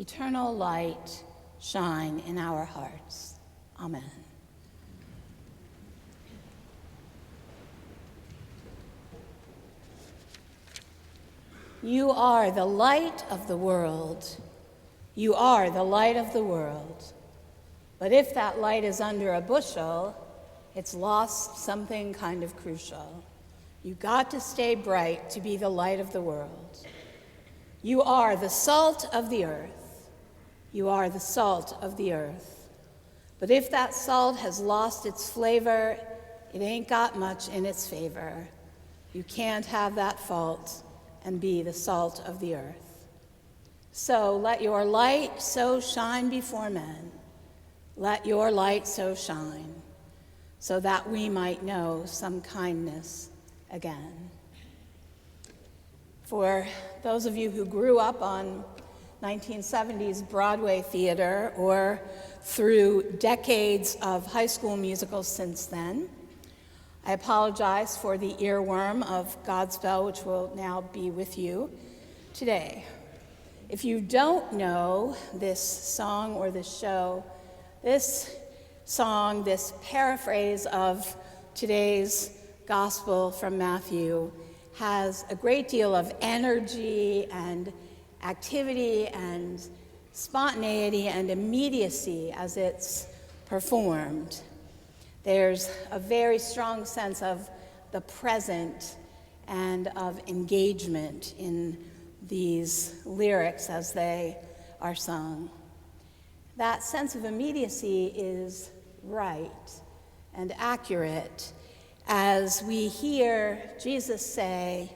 eternal light shine in our hearts. Amen. You are the light of the world. You are the light of the world. But if that light is under a bushel, it's lost something kind of crucial. You got to stay bright to be the light of the world. You are the salt of the earth. You are the salt of the earth. But if that salt has lost its flavor, it ain't got much in its favor. You can't have that fault and be the salt of the earth. So let your light so shine before men. Let your light so shine, so that we might know some kindness again. For those of you who grew up on 1970s Broadway theater or through decades of high school musicals since then, I apologize for the earworm of Godspell, which will now be with you today. If you don't know this song or this show, this song, this paraphrase of today's gospel from Matthew, has a great deal of energy and activity and spontaneity and immediacy as it's performed. There's a very strong sense of the present and of engagement in these lyrics as they are sung. That sense of immediacy is right and accurate as we hear Jesus say,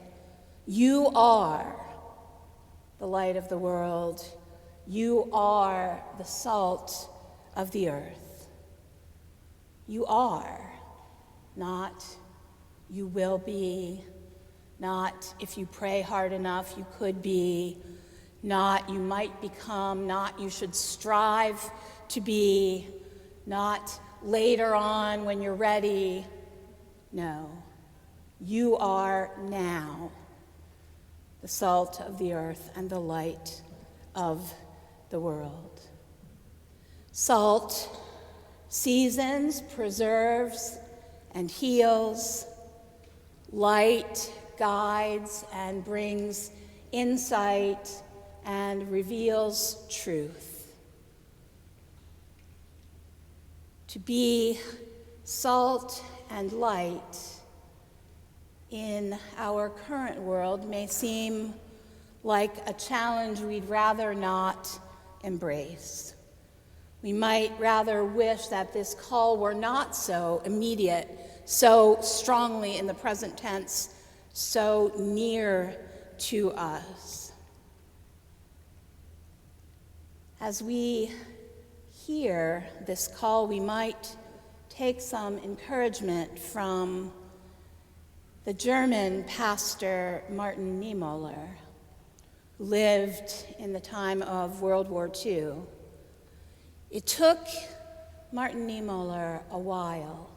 "You are the light of the world. You are the salt of the earth." You are, not you will be, not if you pray hard enough you could be, not you might become, not you should strive to be, not later on when you're ready. No, you are now the salt of the earth and the light of the world. Salt seasons, preserves, and heals. Light guides and brings insight and reveals truth. To be salt and light in our current world may seem like a challenge we'd rather not embrace. We might rather wish that this call were not so immediate, so strongly in the present tense, so near to us. As we hear this call, we might take some encouragement from the German pastor Martin Niemöller, who lived in the time of World War II. It took Martin Niemöller a while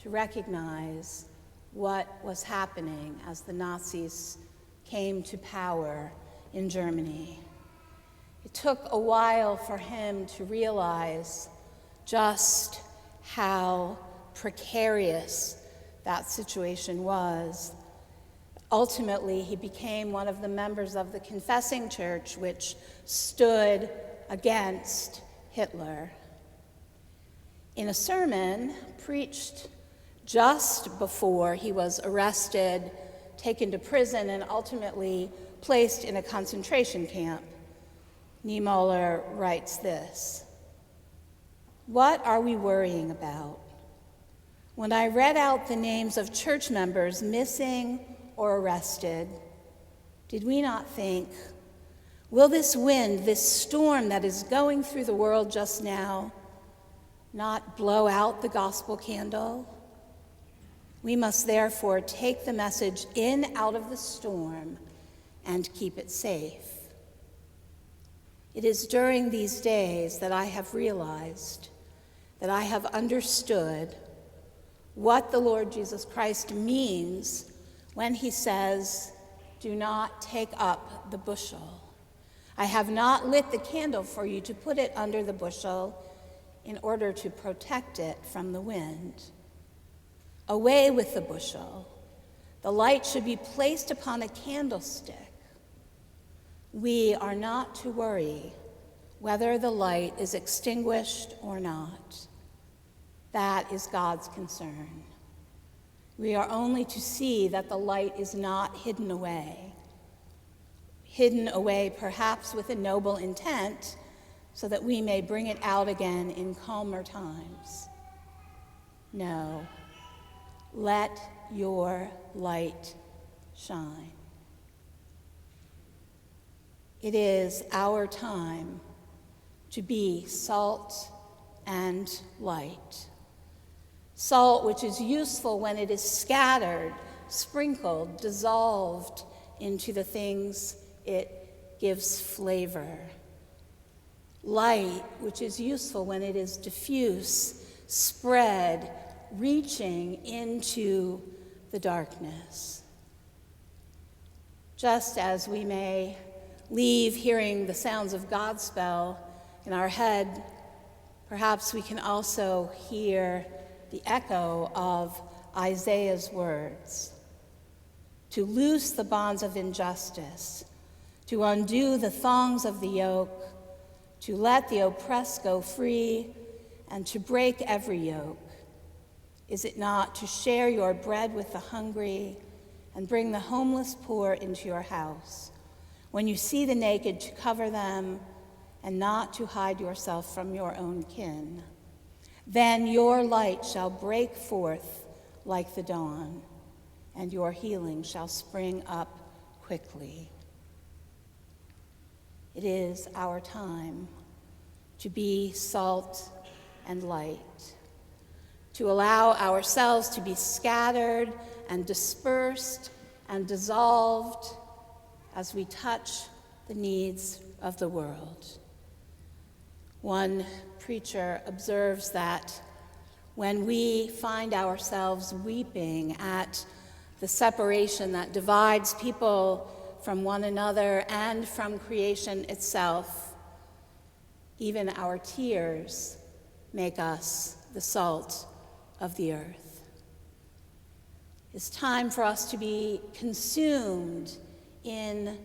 to recognize what was happening as the Nazis came to power in Germany. It took a while for him to realize just how precarious that situation was. Ultimately, he became one of the members of the Confessing Church, which stood against Hitler. In a sermon preached just before he was arrested, taken to prison, and ultimately placed in a concentration camp, Niemöller writes this: "What are we worrying about? When I read out the names of church members missing or arrested, did we not think, will this wind, this storm that is going through the world just now, not blow out the gospel candle? We must therefore take the message in out of the storm and keep it safe. It is during these days that I have realized, that I have understood what the Lord Jesus Christ means when he says, do not take up the bushel. I have not lit the candle for you to put it under the bushel in order to protect it from the wind. Away with the bushel. The light should be placed upon a candlestick. We are not to worry whether the light is extinguished or not. That is God's concern. We are only to see that the light is not hidden away perhaps with a noble intent, so that we may bring it out again in calmer times. No, let your light shine. It is our time to be salt and light. Salt, which is useful when it is scattered, sprinkled, dissolved into the things it gives flavor. Light, which is useful when it is diffuse, spread, reaching into the darkness. Just as we may leave hearing the sounds of Godspell in our head, perhaps we can also hear the echo of Isaiah's words: to loose the bonds of injustice, to undo the thongs of the yoke, to let the oppressed go free, and to break every yoke. Is it not to share your bread with the hungry and bring the homeless poor into your house? When you see the naked, to cover them and not to hide yourself from your own kin. Then your light shall break forth like the dawn, and your healing shall spring up quickly. It is our time to be salt and light, to allow ourselves to be scattered and dispersed and dissolved as we touch the needs of the world. One preacher observes that when we find ourselves weeping at the separation that divides people from one another and from creation itself, even our tears make us the salt of the earth. It's time for us to be consumed in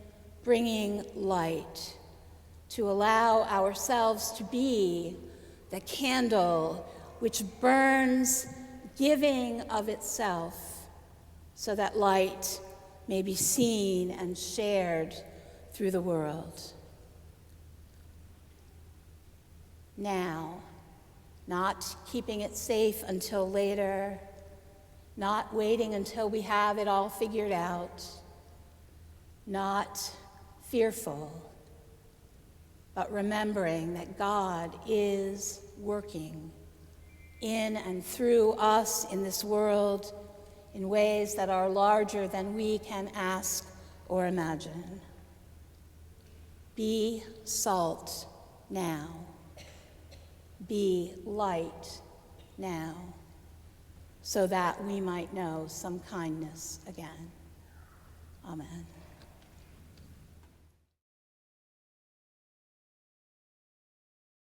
bringing light, to allow ourselves to be the candle which burns, giving of itself, so that light may be seen and shared through the world. Now, not keeping it safe until later, not waiting until we have it all figured out, not fearful, but remembering that God is working in and through us in this world in ways that are larger than we can ask or imagine. Be salt now. Be light now, so that we might know some kindness again. Amen.